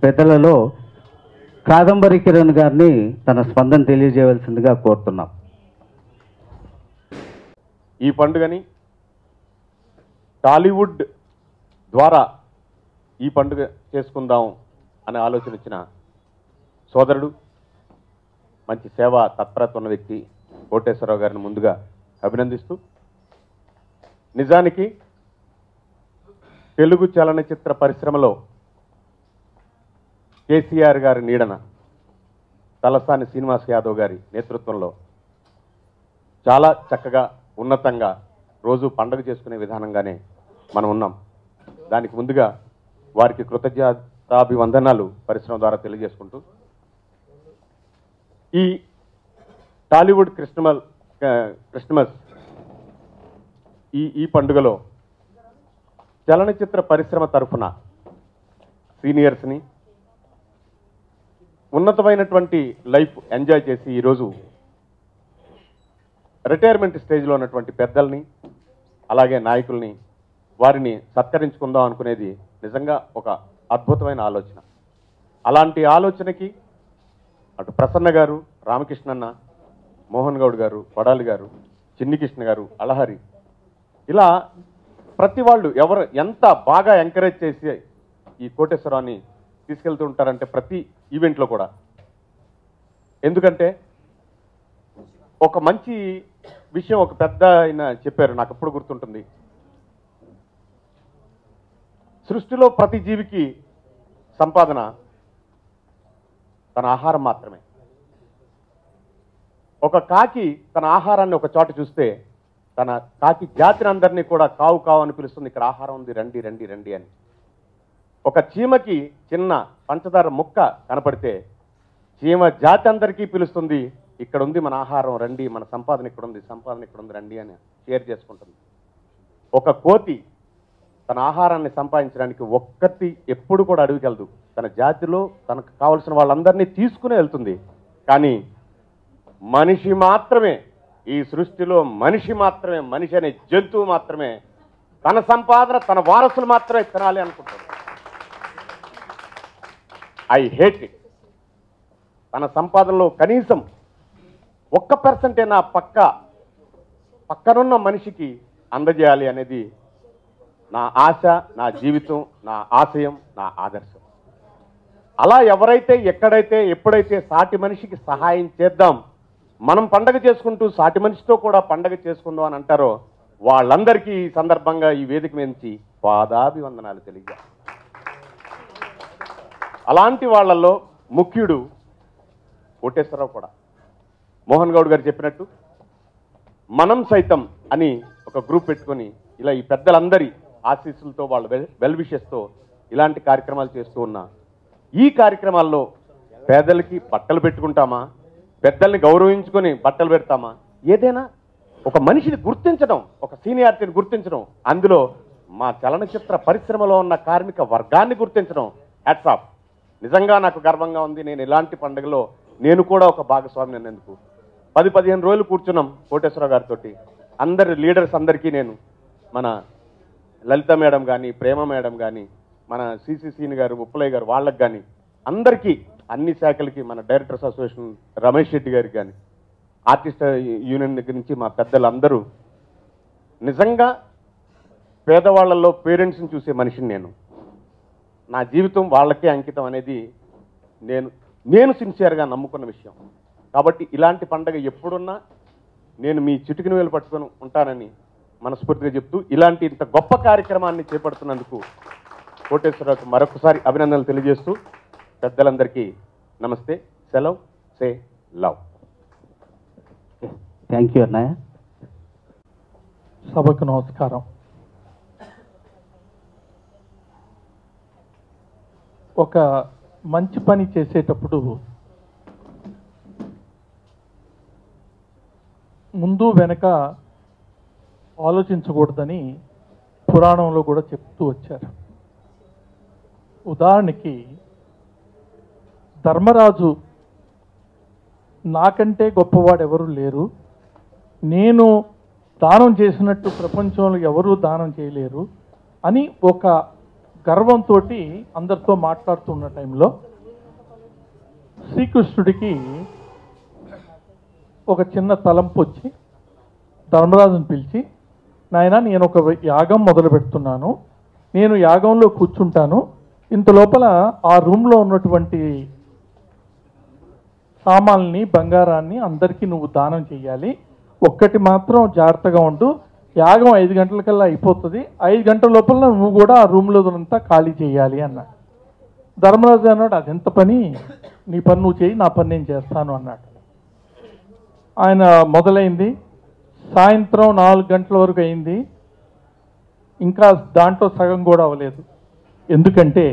పెద్దలలో కాదంబరి కిరణ్ గారిని తన స్పందన తెలియజేయవలసిందిగా కోరుతున్నాం. ఈ పండుగని టాలీవుడ్ ద్వారా ఈ పండుగ చేసుకుందాం అనే ఆలోచన వచ్చిన సోదరుడు, మంచి సేవా తత్పరత ఉన్న వ్యక్తి కోటేశ్వరరావు గారిని ముందుగా అభినందిస్తూ, నిజానికి తెలుగు చలనచిత్ర పరిశ్రమలో కేసీఆర్ గారి నీడన తలసాని శ్రీనివాస్ యాదవ్ గారి నేతృత్వంలో చాలా చక్కగా ఉన్నతంగా రోజు పండుగ చేసుకునే విధానంగానే మనం ఉన్నాం. దానికి ముందుగా వారికి కృతజ్ఞతాభివందనాలు పరిశ్రమ ద్వారా తెలియజేసుకుంటూ, ఈ టాలీవుడ్ క్రిస్మస్ ఈ పండుగలో చలనచిత్ర పరిశ్రమ తరఫున సీనియర్స్ని ఉన్నతమైనటువంటి లైఫ్ ఎంజాయ్ చేసి ఈరోజు రిటైర్మెంట్ స్టేజ్లో ఉన్నటువంటి పెద్దల్ని అలాగే నాయకుల్ని వారిని సత్కరించుకుందాం అనుకునేది నిజంగా ఒక అద్భుతమైన ఆలోచన. అలాంటి ఆలోచనకి అటు ప్రసన్న గారు, రామకృష్ణన్న, మోహన్ గౌడ్ గారు, కొడాలి గారు, చిన్ని కృష్ణ గారు, అలహరి, ఇలా ప్రతి వాళ్ళు ఎవరు ఎంత బాగా ఎంకరేజ్ చేసి ఈ కోటేశ్వరాన్ని తీసుకెళ్తూ ఉంటారంటే ప్రతి ఈవెంట్లో కూడా. ఎందుకంటే ఒక మంచి విషయం ఒక పెద్ద ఆయన చెప్పారు, నాకు ఎప్పుడు గుర్తుంటుంది. సృష్టిలో ప్రతి జీవికి సంపాదన తన ఆహారం మాత్రమే. ఒక కాకి తన ఆహారాన్ని ఒక చోట చూస్తే తన కాకి జాతిని అందరినీ కూడా కావు కావు అని పిలుస్తుంది, ఇక్కడ ఆహారం ఉంది, రండి రండి రండి అని. ఒక చీమకి చిన్న పంచదార ముక్క కనపడితే చీమ జాతి అందరికీ పిలుస్తుంది, ఇక్కడ ఉంది మన ఆహారం, రండి, మన సంపాదన ఇక్కడ ఉంది, సంపాదన ఇక్కడ ఉంది, రండి అని షేర్ చేసుకుంటుంది. ఒక కోతి తన ఆహారాన్ని సంపాదించడానికి ఒక్కటి ఎప్పుడు కూడా అడవికి వెళ్దు, తన జాతిలో తనకు కావలసిన వాళ్ళందరినీ తీసుకునే వెళ్తుంది. కానీ మనిషి మాత్రమే, ఈ సృష్టిలో మనిషి మాత్రమే, మనిషి అనే జంతువు మాత్రమే తన సంపాదన తన వారసులు మాత్రమే తినాలి అనుకుంటాడు. I hate it. తన సంపాదనలో కనీసం 1% నా పక్కనున్న మనిషికి అందజేయాలి అనేది నా ఆశ, నా జీవితం, నా ఆశయం, నా ఆదర్శం. అలా ఎవరైతే ఎక్కడైతే ఎప్పుడైతే సాటి మనిషికి సహాయం చేద్దాం, మనం పండగ చేసుకుంటూ సాటి మనిషితో కూడా పండగ చేసుకుందాం అని అంటారో వాళ్ళందరికీ ఈ సందర్భంగా ఈ వేదిక నుంచి పాదాభివందనాలు తెలియజేయాలి. అలాంటి వాళ్ళల్లో ముఖ్యుడు కోటేశ్వరరావు కూడా. మోహన్ గౌడ్ గారు చెప్పినట్టు మనం సైతం అని ఒక గ్రూప్ పెట్టుకొని ఇలా ఈ పెద్దలందరి ఆశీస్సులతో వాళ్ళ వెల్ విషెస్తో ఇలాంటి కార్యక్రమాలు చేస్తూ ఉన్నా, ఈ కార్యక్రమాల్లో పేదలకి బట్టలు పెట్టుకుంటామా, పెద్దల్ని గౌరవించుకొని బట్టలు పెడతామా, ఏదైనా ఒక మనిషిని గుర్తించడం, ఒక సీనియారిటీని గుర్తించడం, అందులో మా చలనచిత్ర పరిశ్రమలో ఉన్న కార్మిక వర్గాన్ని గుర్తించడం, హ్యాట్స్ ఆఫ్. నిజంగా నాకు గర్వంగా ఉంది. నేను ఇలాంటి పండుగలో నేను కూడా ఒక భాగస్వామిని అనేందుకు. 10-15 రోజులు కూర్చున్నాం కోటేశ్వరరావు గారితో. అందరి లీడర్స్ అందరికీ నేను, మన లలిత మేడం కానీ, ప్రేమ మేడం కానీ, మన సిసిసిని గారు, ఉప్పలయ్య గారు, వాళ్ళకి కానీ అందరికీ, అన్ని శాఖలకి, మన డైరెక్టర్స్ అసోసియేషన్ రమేష్ రెడ్డి గారికి కానీ, ఆర్టిస్ట్ యూనియన్ దగ్గర నుంచి మా పెద్దలందరూ, నిజంగా పేదవాళ్లలో పేరెంట్స్ని చూసే మనిషిని నేను. నా జీవితం వాళ్ళకే అంకితం అనేది నేను సిన్సియర్గా నమ్ముకున్న విషయం. కాబట్టి ఇలాంటి పండగ ఎప్పుడున్నా నేను మీ చిటికిన వేలు పట్టుకొని ఉంటానని మనస్ఫూర్తిగా చెప్తూ, ఇలాంటి ఇంత గొప్ప కార్యక్రమాన్ని చేపడుతున్నందుకు కోటేశ్వరరావుకు మరొకసారి అభినందనలు తెలియజేస్తూ, పెద్దలందరికీ నమస్తే, సెలవ్, సే లవ్. థ్యాంక్ యూ అన్నయ్య. సభకు నమస్కారం. ఒక మంచి పని చేసేటప్పుడు ముందు వెనక ఆలోచించకూడదని పురాణంలో కూడా చెప్తూ వచ్చారు. ఉదాహరణకి ధర్మరాజు నాకంటే గొప్పవాడు ఎవరు లేరు, నేను దానం చేసినట్టు ప్రపంచంలో ఎవరూ దానం చేయలేరు అని ఒక గర్వంతో అందరితో మాట్లాడుతున్న టైంలో శ్రీకృష్ణుడికి ఒక చిన్న తలంపు వచ్చి ధర్మరాజుని పిలిచి, నాయన నేను ఒక యాగం మొదలు పెడుతున్నాను, నేను యాగంలో కూర్చుంటాను, ఇంత లోపల ఆ రూమ్లో ఉన్నటువంటి సామాన్ని బంగారాన్ని అందరికీ నువ్వు దానం చేయాలి, ఒక్కటి మాత్రం జాగ్రత్తగా ఉండు, యాగం 5 గంటలకల్లా అయిపోతుంది, 5 గంటల లోపల నువ్వు కూడా ఆ రూమ్లో అంతా ఖాళీ చేయాలి అన్నాడు. ధర్మరాజు అన్నాడు, అదెంత పని, నీ పని నువ్వు చేయి, నా పని నేను చేస్తాను అన్నాడు. ఆయన మొదలైంది, సాయంత్రం 4 గంటల వరకు అయింది, ఇంకా దాంట్లో సగం కూడా అవ్వలేదు. ఎందుకంటే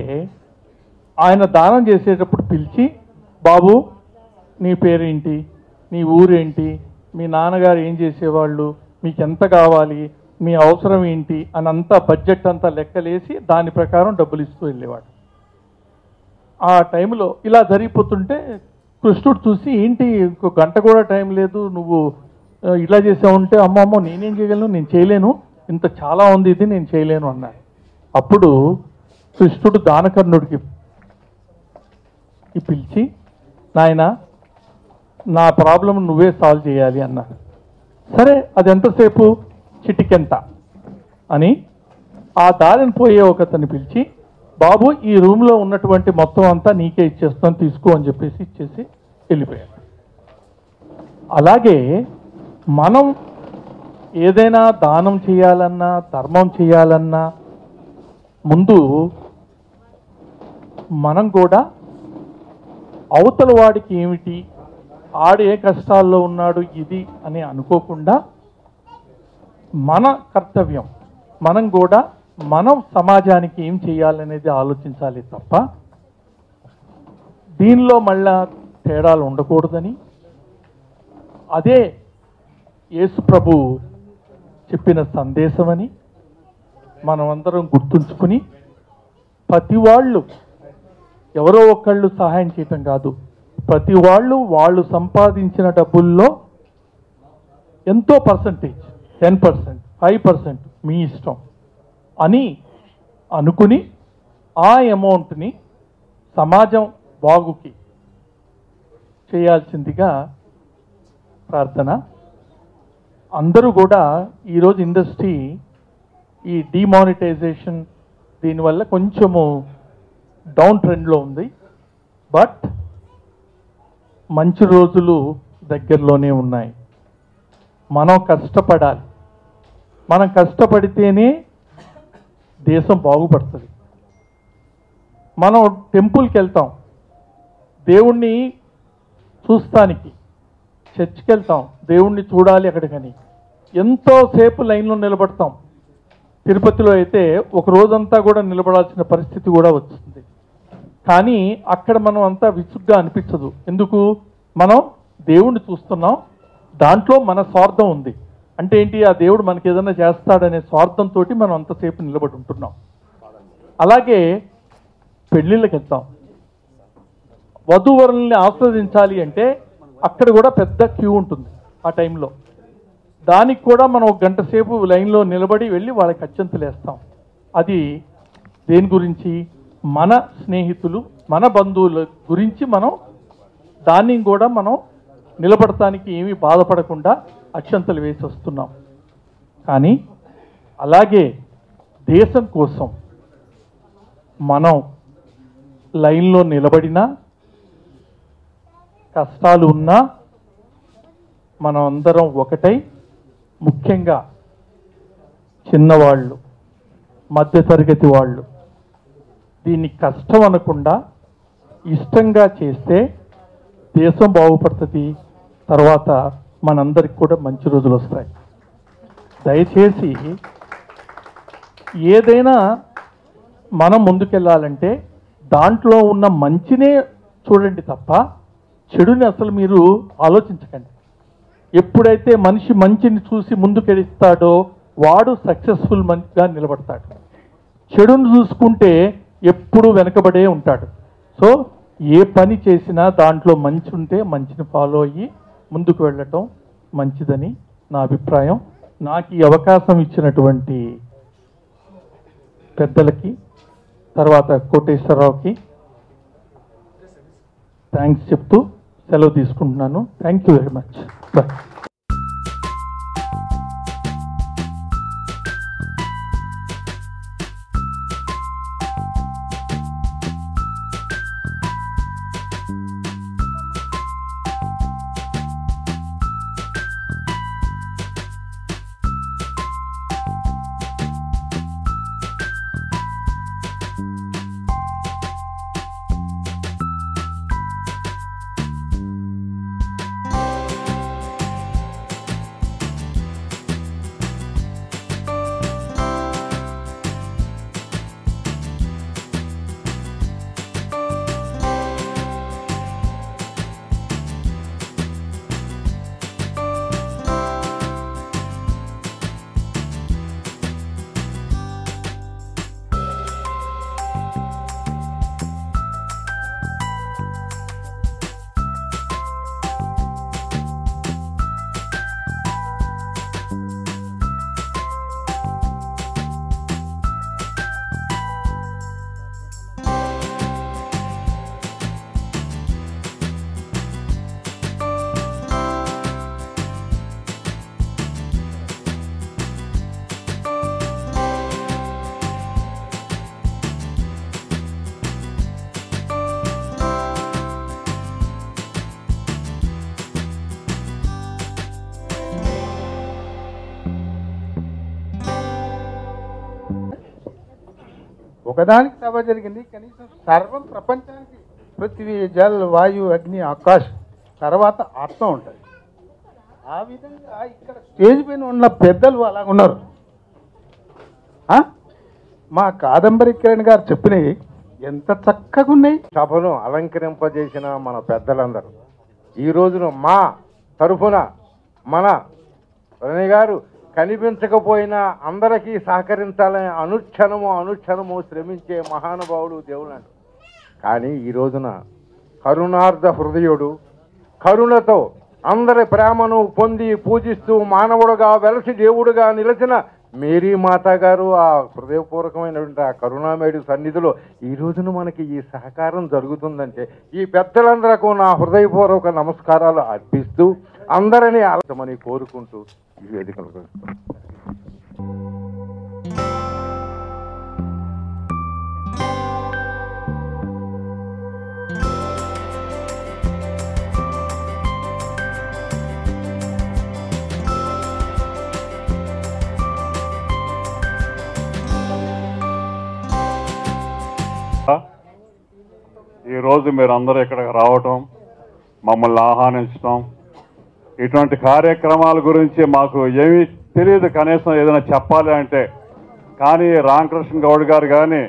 ఆయన దానం చేసేటప్పుడు పిలిచి, బాబు నీ పేరేంటి, నీ ఊరేంటి, మీ నాన్నగారు ఏం చేసేవాళ్ళు, మీకు ఎంత కావాలి, మీ అవసరం ఏంటి అని అంతా బడ్జెట్ అంతా లెక్కలేసి దాని ప్రకారం డబ్బులు ఇస్తూ వెళ్ళేవాడు. ఆ టైంలో ఇలా జరిగిపోతుంటే కృష్ణుడు చూసి, ఏంటి ఇంకో గంట కూడా టైం లేదు, నువ్వు ఇలా చేసావుంటే, అమ్మమ్మో నేనేం చేయగలను, నేను చేయలేను, ఇంత చాలా ఉంది ఇది, నేను చేయలేను అన్నాడు. అప్పుడు కృష్ణుడు దానకర్ణుడికి పిలిచి, నాయన నా ప్రాబ్లం నువ్వే సాల్వ్ చేయాలి అన్నాడు. సరే అది ఎంతసేపు, చిటికెంత అని ఆ దారిని పోయే ఒకతన్ని పిలిచి, బాబు ఈ రూమ్లో ఉన్నటువంటి మొత్తం అంతా నీకే ఇచ్చేస్తాను, తీసుకో అని చెప్పేసి ఇచ్చేసి వెళ్ళిపోయాడు. అలాగే మనం ఏదైనా దానం చేయాలన్నా ధర్మం చేయాలన్నా ముందు మనం కూడా అవతల వాడికి ఏమిటి, ఆడు ఏ కష్టాల్లో ఉన్నాడు ఇది అని అనుకోకుండా మన కర్తవ్యం మనం కూడా మనం సమాజానికి ఏం చేయాలనేది ఆలోచించాలి తప్ప దీనిలో మళ్ళా తేడాలు ఉండకూడదని, అదే యేసు ప్రభు చెప్పిన సందేశమని మనమందరం గుర్తుంచుకుని ప్రతి వాళ్ళు ఎవరో ఒకళ్ళు సహాయం చేయటం కాదు, ప్రతి వాళ్ళు సంపాదించిన డబ్బుల్లో ఎంతో పర్సంటేజ్ 10%, 5% మీ ఇష్టం అని అనుకుని ఆ అమౌంట్ని సమాజం బాగుకి చేయాల్సిందిగా ప్రార్థన. అందరూ కూడా ఈరోజు ఇండస్ట్రీ ఈ డిమానిటైజేషన్ దీనివల్ల కొంచెము డౌన్ ట్రెండ్లో ఉంది, బట్ మంచి రోజులు దగ్గరలోనే ఉన్నాయి. మనం కష్టపడాలి, మనం కష్టపడితేనే దేశం బాగుపడుతుంది. మనం టెంపుల్కి వెళ్తాం దేవుణ్ణి చూస్తానికి, చర్చ్కి వెళ్తాం దేవుణ్ణి చూడాలి అక్కడికని, ఎంతోసేపు లైన్లో నిలబడతాం. తిరుపతిలో అయితే ఒక రోజంతా కూడా నిలబడాల్సిన పరిస్థితి కూడా వస్తుంది. కానీ అక్కడ మనం అంతా విసుగ్గా అనిపించదు. ఎందుకు? మనం దేవుణ్ణి చూస్తున్నాం, దాంట్లో మన స్వార్థం ఉంది. అంటే ఏంటి? ఆ దేవుడు మనకి ఏదైనా చేస్తాడనే స్వార్థంతో మనం అంతసేపు నిలబడి ఉంటున్నాం. అలాగే పెళ్ళిళ్ళకి వెళ్తాం, వధూవరుల్ని ఆస్వాదించాలి అంటే అక్కడ కూడా పెద్ద క్యూ ఉంటుంది ఆ టైంలో. దానికి కూడా మనం 1 గంట సేపు లైన్లో నిలబడి వెళ్ళి వాళ్ళకి అత్యంతలు వేస్తాం. అది దేని గురించి? మన స్నేహితులు మన బంధువుల గురించి మనం దాన్ని కూడా మనం నిలబడటానికి ఏమీ బాధపడకుండా అక్షంతలు వేసి వస్తున్నాం. కానీ అలాగే దేశం కోసం మనం లైన్లో నిలబడినా కష్టాలు ఉన్నా మనం అందరం ఒకటై, ముఖ్యంగా చిన్నవాళ్ళు మధ్యతరగతి వాళ్ళు దీన్ని కష్టం అనకుండా ఇష్టంగా చేస్తే దేశం బాగుపడుతుంది. తర్వాత మనందరికి కూడా మంచి రోజులు వస్తాయి. దయచేసి ఏదైనా మనం ముందుకెళ్ళాలంటే దాంట్లో ఉన్న మంచినే చూడండి తప్ప చెడుని అసలు మీరు ఆలోచించకండి. ఎప్పుడైతే మనిషి మంచిని చూసి ముందుకెళ్తాడో వాడు సక్సెస్ఫుల్ గా నిలబడతాడు. చెడును చూసుకుంటే ఎప్పుడు వెనకబడే ఉంటాడు. సో ఏ పని చేసినా దాంట్లో మంచి ఉంటే మంచిని ఫాలో అయ్యి ముందుకు వెళ్ళటం మంచిదని నా అభిప్రాయం. నాకు ఈ అవకాశం ఇచ్చినటువంటి పెద్దలకి, తర్వాత కోటేశ్వరరావుకి థ్యాంక్స్ చెప్తూ సెలవు తీసుకుంటున్నాను. Thank you very much. Bye. ఒకదానికి సభ జరిగింది, కనీసం సర్వం ప్రపంచానికి పృథ్వీ జల్ వాయు అగ్ని ఆకాశ్ తర్వాత ఆత్మ ఉంటుంది. ఆ విధంగా ఇక్కడ స్టేజ్ పైన ఉన్న పెద్దలు అలాగున్నారు. మా కాదంబరి కిరణ్ గారు చెప్పినవి ఎంత చక్కగా ఉన్నాయి. సభను అలంకరింపజేసిన మన పెద్దలందరూ ఈ రోజున మా తరఫున మన ప్రణయ్ గారు కనిపించకపోయినా అందరికీ సహకరించాలని అనుక్షణము శ్రమించే మహానుభావుడు దేవుడు అంటారు. కానీ ఈ రోజున కరుణార్థ హృదయుడు, కరుణతో అందరి ప్రేమను పొంది పూజిస్తూ మానవుడుగా వెలసి దేవుడుగా నిలిచిన మేరీ మాత గారు ఆ హృదయపూర్వకమైనటువంటి ఆ కరుణామేడు సన్నిధిలో ఈ రోజున మనకి ఈ సహకారం జరుగుతుందంటే ఈ పెద్దలందరకు నా హృదయపూర్వక నమస్కారాలు అర్పిస్తూ అందరినీ ఆలమని కోరుకుంటూ ఈ వేదికలు ఈరోజు మీరు అందరూ ఇక్కడికి రావటం, మమ్మల్ని ఆహ్వానించడం, ఇటువంటి కార్యక్రమాల గురించి మాకు ఏమీ తెలియదు. కనీసం ఏదైనా చెప్పాలి అంటే కానీ రామకృష్ణ గౌడ్ గారు కానీ,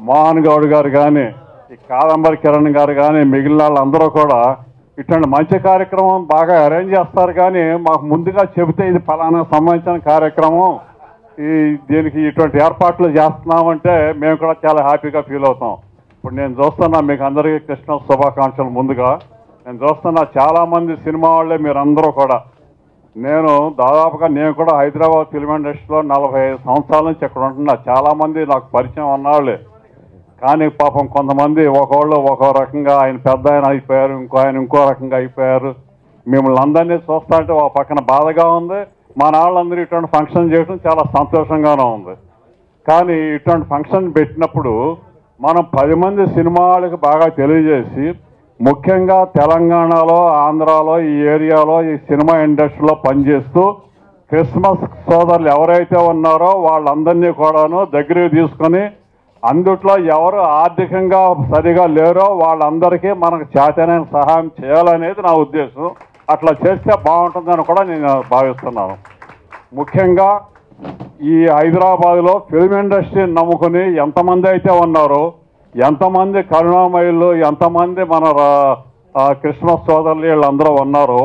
మోహన్ గౌడ్ గారు కానీ, ఈ కాదంబరి కిరణ్ గారు కానీ, మిగిలిన వాళ్ళందరూ కూడా ఇటువంటి మంచి కార్యక్రమం బాగా అరేంజ్ చేస్తారు. కానీ మాకు ముందుగా చెబితే ఇది ఫలానా సంబంధించిన కార్యక్రమం, దీనికి ఇటువంటి ఏర్పాట్లు చేస్తున్నామంటే మేము కూడా చాలా హ్యాపీగా ఫీల్ అవుతాం. ఇప్పుడు నేను చూస్తున్నా మీకు అందరికీ కృష్ణ శుభాకాంక్షలు. ముందుగా నేను చూస్తున్నా చాలామంది సినిమా వాళ్ళే మీరందరూ కూడా. దాదాపుగా నేను కూడా హైదరాబాద్ ఫిల్మ్ ఇండస్ట్రీలో 45 సంవత్సరాల నుంచి ఇక్కడ ఉంటున్నా. చాలామంది నాకు పరిచయం ఉన్నవాళ్ళే. కానీ పాపం కొంతమంది ఒకళ్ళు ఒక రకంగా, ఆయన పెద్ద ఆయన అయిపోయారు, ఇంకో రకంగా అయిపోయారు. మిమ్మల్ని అందరినీ చూస్తా అంటే ఒక పక్కన బాధగా ఉంది. మన వాళ్ళందరూ ఇటువంటి ఫంక్షన్ చేయడం చాలా సంతోషంగానే ఉంది. కానీ ఇటువంటి ఫంక్షన్ పెట్టినప్పుడు మనం 10 మంది సినిమా వాళ్ళకి బాగా తెలియజేసి, ముఖ్యంగా తెలంగాణలో, ఆంధ్రాలో, ఈ ఏరియాలో ఈ సినిమా ఇండస్ట్రీలో పనిచేస్తూ క్రిస్మస్ సోదరులు ఎవరైతే ఉన్నారో వాళ్ళందరినీ కూడాను దగ్గరికి తీసుకొని, అందుట్లో ఎవరు ఆర్థికంగా సరిగా లేరో వాళ్ళందరికీ మనకు చేతనైన సహాయం చేయాలనేది నా ఉద్దేశం. అట్లా చేస్తే బాగుంటుందని కూడా నేను భావిస్తున్నాను. ముఖ్యంగా ఈ హైదరాబాద్లో ఫిల్మ్ ఇండస్ట్రీని నమ్ముకుని ఎంతమంది అయితే ఉన్నారో, ఎంతమంది కరుణామయులు, ఎంతమంది మన క్రిస్మస్ సోదరులు వీళ్ళందరూ ఉన్నారో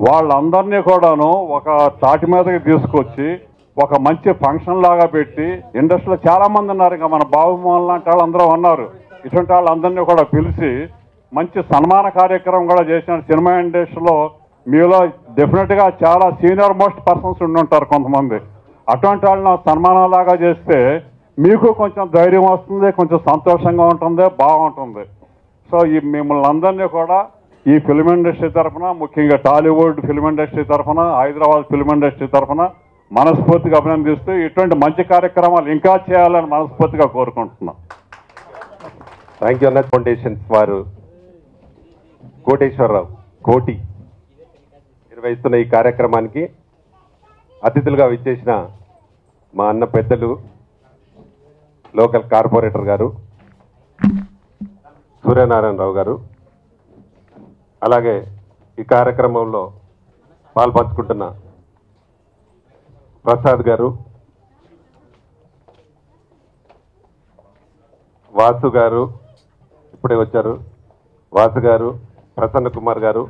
వాళ్ళందరినీ కూడాను ఒక తాటి మీదకి తీసుకొచ్చి ఒక మంచి ఫంక్షన్ లాగా పెట్టి, ఇండస్ట్రీలో చాలామంది ఉన్నారు, ఇంకా మన బాబుమోహన్ లాంటి వాళ్ళు అందరూ ఉన్నారు, ఇటువంటి వాళ్ళందరినీ కూడా పిలిచి మంచి సన్మాన కార్యక్రమం కూడా చేసిన సినిమా ఇండస్ట్రీలో మీలో డెఫినెట్గా చాలా సీనియర్ మోస్ట్ పర్సన్స్ ఉండి ఉంటారు కొంతమంది. అటువంటి వాళ్ళని సన్మానం లాగా చేస్తే మీకు కొంచెం ధైర్యం వస్తుంది, కొంచెం సంతోషంగా ఉంటుంది, బాగుంటుంది. సో ఈ మిమ్మల్ని అందరినీ కూడా ఈ ఫిల్మ్ ఇండస్ట్రీ తరఫున, ముఖ్యంగా టాలీవుడ్ ఫిల్మ్ ఇండస్ట్రీ తరఫున, హైదరాబాద్ ఫిల్మ్ ఇండస్ట్రీ తరఫున మనస్ఫూర్తిగా అభినందిస్తూ ఇటువంటి మంచి కార్యక్రమాలు ఇంకా చేయాలని మనస్ఫూర్తిగా కోరుకుంటున్నాం. థ్యాంక్ యూ అన్న. ఫౌండేషన్స్ వారు కోటేశ్వరరావు కోటి నిర్వహిస్తున్న ఈ కార్యక్రమానికి అతిథులుగా విచ్చేసిన మా అన్న పెద్దలు లోకల్ కార్పొరేటర్ గారు సూర్యనారాయణరావు గారు, అలాగే ఈ కార్యక్రమంలో పాల్పంచుకుంటున్న ప్రసాద్ గారు, వాసు గారు ఇప్పుడే వచ్చారు, వాసు గారు, ప్రసన్న కుమార్ గారు,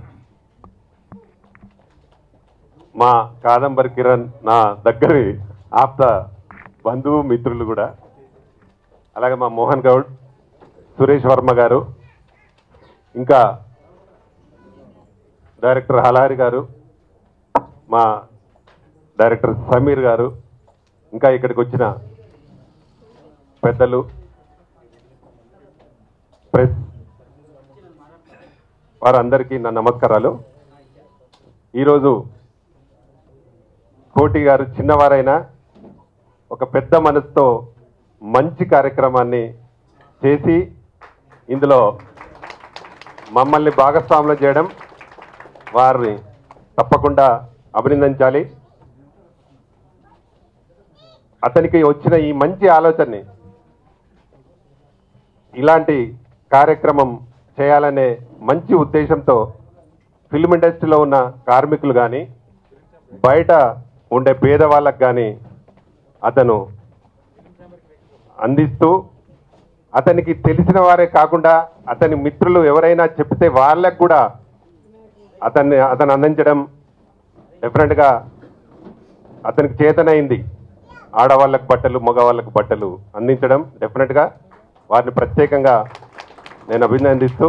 మా కాదంబరి కిరణ్ నా దగ్గరి ఆప్త బంధువు మిత్రులు కూడా, అలాగే మా మోహన్ గౌడ్, సురేష్ వర్మ గారు, ఇంకా డైరెక్టర్ హలారి గారు, మా డైరెక్టర్ సమీర్ గారు, ఇంకా ఇక్కడికి వచ్చిన పెద్దలు, ప్రెస్ వారందరికీ నా నమస్కారాలు. ఈరోజు కోటి గారు చిన్నవారైనా ఒక పెద్ద మనసుతో మంచి కార్యక్రమాన్ని చేసి ఇందులో మమ్మల్ని భాగస్వాములు చేయడం వారిని తప్పకుండా అభినందించాలి. అతనికి వచ్చిన ఈ మంచి ఆలోచనని, ఇలాంటి కార్యక్రమం చేయాలనే మంచి ఉద్దేశంతో ఫిల్మ్ ఇండస్ట్రీలో ఉన్న కార్మికులు కానీ, బయట ఉండే పేదవాళ్ళకు కానీ అతను అందిస్తూ, అతనికి తెలిసిన వారే కాకుండా అతని మిత్రులు ఎవరైనా చెప్తే వాళ్ళకు కూడా అతను అందించడం డెఫినెట్గా అతనికి చేతనైంది. ఆడవాళ్ళకు బట్టలు, మగవాళ్ళకు బట్టలు అందించడం డెఫినెట్గా వారిని ప్రత్యేకంగా నేను అభినందిస్తూ,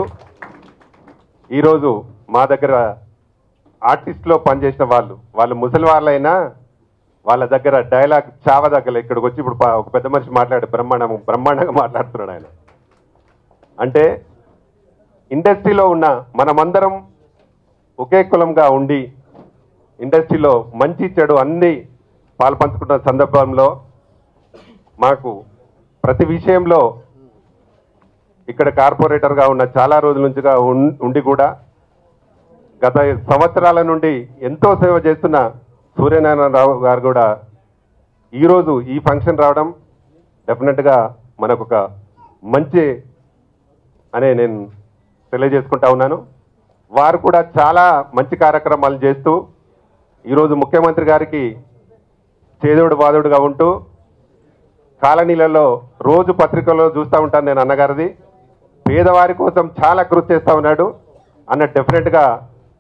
ఈరోజు మా దగ్గర ఆర్టిస్ట్లో పనిచేసిన వాళ్ళు ముసలి వాళ్ళైనా వాళ్ళ దగ్గర డైలాగ్ చావ దగ్గర ఇక్కడికి వచ్చి ఇప్పుడు ఒక పెద్ద మనిషి మాట్లాడే బ్రహ్మాండంగా మాట్లాడుతున్నాడు ఆయన. అంటే ఇండస్ట్రీలో ఉన్న మనమందరం ఒకే కులంగా ఉండి ఇండస్ట్రీలో మంచి చెడు అన్నీ పాల్పంచుకున్న సందర్భంలో మాకు ప్రతి విషయంలో ఇక్కడ కార్పొరేటర్గా ఉన్న చాలా రోజుల నుంచిగా ఉండి కూడా గత సంవత్సరాల నుండి ఎంతో సేవ చేస్తున్న సూర్యనారాయణరావు గారు కూడా ఈరోజు ఈ ఫంక్షన్ రావడం డెఫినెట్గా మనకు ఒక మంచి అనే నేను తెలియజేసుకుంటా ఉన్నాను. వారు కూడా చాలా మంచి కార్యక్రమాలు చేస్తూ ఈరోజు ముఖ్యమంత్రి గారికి చేదోడు బాదోడుగా ఉంటూ కాలనీలలో రోజు పత్రికల్లో చూస్తూ ఉంటాను నేను అన్నగారిది. పేదవారి కోసం చాలా కృషి చేస్తూ ఉన్నాడు అన్న. డెఫినెట్గా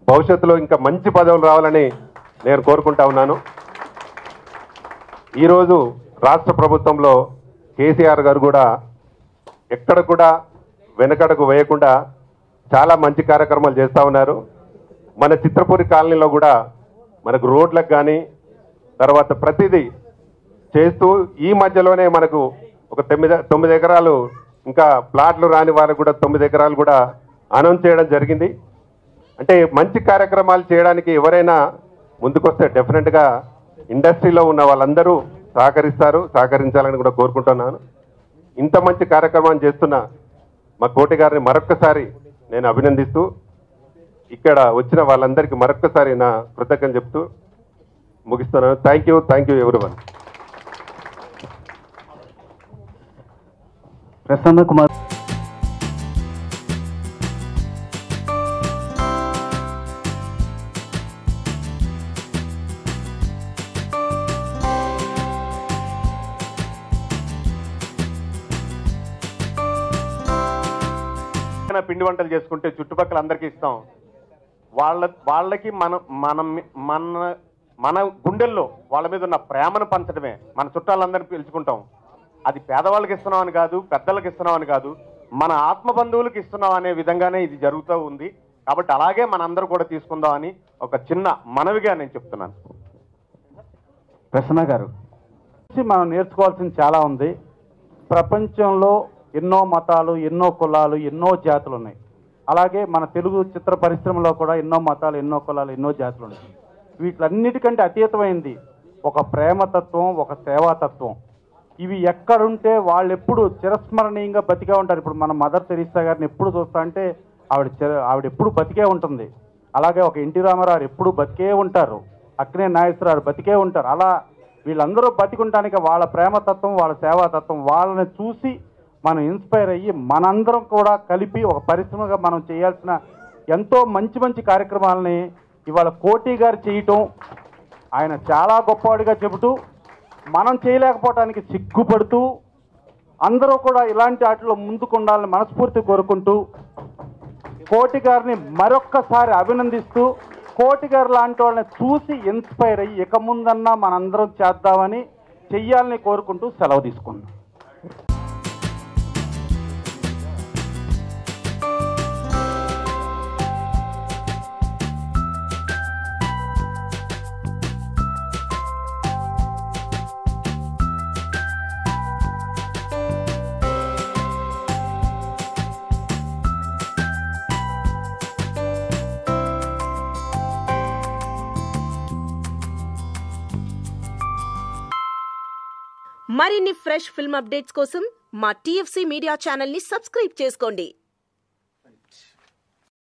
భవిష్యత్తులో ఇంకా మంచి పదవులు రావాలని నేను కోరుకుంటా ఉన్నాను. ఈరోజు రాష్ట్ర ప్రభుత్వంలో కేసీఆర్ గారు కూడా ఎక్కడ కూడా వెనకడుగు వేయకుండా చాలా మంచి కార్యక్రమాలు చేస్తూ ఉన్నారు. మన చిత్రపూరి కాలనీలో కూడా మనకు రోడ్లకు కానీ తర్వాత ప్రతిదీ చేస్తూ ఈ మధ్యలోనే మనకు ఒక 9 ఎకరాలు ఇంకా ప్లాట్లు రాని వారికి కూడా 9 ఎకరాలు కూడా అనౌన్స్ చేయడం జరిగింది. అంటే మంచి కార్యక్రమాలు చేయడానికి ఎవరైనా ముందుకొస్తే డెఫినెట్గా ఇండస్ట్రీలో ఉన్న వాళ్ళందరూ సహకరించాలని కూడా కోరుకుంటున్నాను. ఇంత మంచి కార్యక్రమాన్ని చేస్తున్న మా కోటి గారిని మరొక్కసారి నేను అభినందిస్తూ ఇక్కడ వచ్చిన వాళ్ళందరికీ మరొక్కసారి నా కృతజ్ఞతలు చెప్తూ ముగిస్తున్నాను. Thank you everyone. Prasanna Kumar. పిండి వంటలు చేసుకుంటే చుట్టుపక్కల అందరికీ ఇస్తాం. వాళ్ళకి మన గుండెల్లో వాళ్ళ మీద ఉన్న ప్రేమను పంచడమే. మన చుట్టాలందరినీ పిలుచుకుంటాం. అది పేదవాళ్ళకి ఇస్తున్నాం అని కాదు, పెద్దలకు ఇస్తున్నాం అని కాదు, మన ఆత్మ బంధువులకు ఇస్తున్నాం అనే విధంగానే ఇది జరుగుతూ ఉంది. కాబట్టి అలాగే మనందరూ కూడా తీసుకుందామని ఒక చిన్న మనవిగా నేను చెప్తున్నాను. ప్రసన్న గారు, మనం నేర్చుకోవాల్సింది చాలా ఉంది. ప్రపంచంలో ఎన్నో మతాలు, ఎన్నో కులాలు, ఎన్నో జాతులు ఉన్నాయి. అలాగే మన తెలుగు చిత్ర పరిశ్రమలో కూడా ఎన్నో మతాలు, ఎన్నో కులాలు, ఎన్నో జాతులు ఉన్నాయి. వీటన్నిటికంటే అతీతమైంది ఒక ప్రేమతత్వం, ఒక సేవాతత్వం. ఇవి ఎక్కడుంటే వాళ్ళు ఎప్పుడు చిరస్మరణీయంగా బతికే ఉంటారు. ఇప్పుడు మన మదర్ తెరీసా గారిని ఎప్పుడు చూస్తా అంటే ఆవిడ ఎప్పుడు బతికే ఉంటుంది. అలాగే ఒక ఎన్టీ రామారావు ఎప్పుడు బతికే ఉంటారు, అక్కినే నాగేశ్వరరావు బతికే ఉంటారు. అలా వీళ్ళందరూ బతికుంటానికి వాళ్ళ ప్రేమతత్వం, వాళ్ళ సేవాతత్వం, వాళ్ళని చూసి మనం ఇన్స్పైర్ అయ్యి మనందరం కూడా కలిపి ఒక పరిశ్రమగా మనం చేయాల్సిన ఎంతో మంచి మంచి కార్యక్రమాలని ఇవాళ కోటి గారు చేయటం, ఆయన చాలా గొప్పవాడిగా చెబుతూ మనం చేయలేకపోవటానికి సిగ్గుపడుతూ అందరూ కూడా ఇలాంటి వాటిలో ముందుకు ఉండాలని మనస్ఫూర్తి కోరుకుంటూ కోటి గారిని మరొక్కసారి అభినందిస్తూ కోటి గారు లాంటి వాళ్ళని చూసి ఇన్స్పైర్ అయ్యి ఇక ముందన్నా మనందరం చేద్దామని చెయ్యాలని కోరుకుంటూ సెలవు తీసుకున్నాం. మరిన్ని ఫ్రెష్ ఫిల్మ్ అప్డేట్స్ కోసం మా TFC మీడియా ఛానల్ ని సబ్స్క్రైబ్ చేసుకోండి.